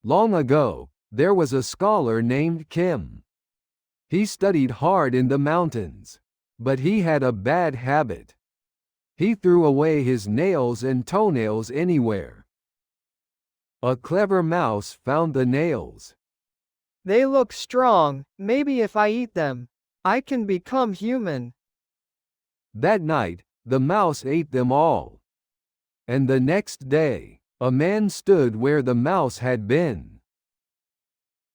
Long ago, there was a scholar named Kim. He studied hard in the mountains. But he had a bad habit. He threw away his nails and toenails anywhere. A clever mouse found the nails. They look strong, maybe if I eat them, I can become human. That night, the mouse ate them all. And the next day, a man stood where the mouse had been.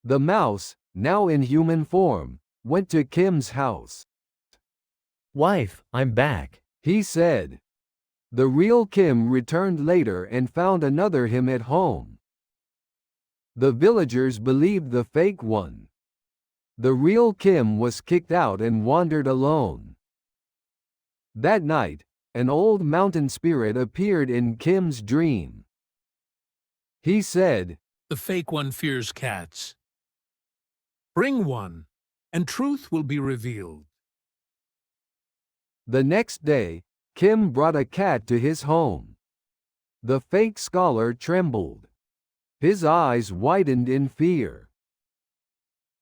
The mouse, now in human form, went to Kim's house. Wife, I'm back, he said. The real Kim returned later and found another him at home. The villagers believed the fake one. The real Kim was kicked out and wandered alone. That night, an old mountain spirit appeared in Kim's dream. He said, The fake one fears cats. Bring one, and truth will be revealed. The next day, Kim brought a cat to his home. The fake scholar trembled. His eyes widened in fear.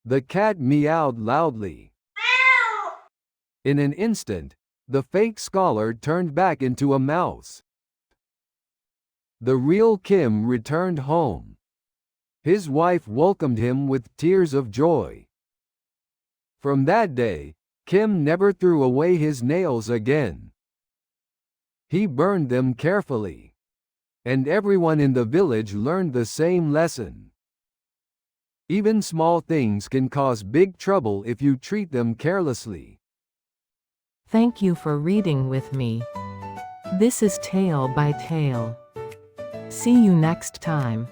The cat meowed loudly. Meow! In an instant, the fake scholar turned back into a mouse. The real Kim returned home. His wife welcomed him with tears of joy. From that day, Kim never threw away his nails again. He burned them carefully. And everyone in the village learned the same lesson. Even small things can cause big trouble if you treat them carelessly. Thank you for reading with me. This is Tale by Tale. See you next time.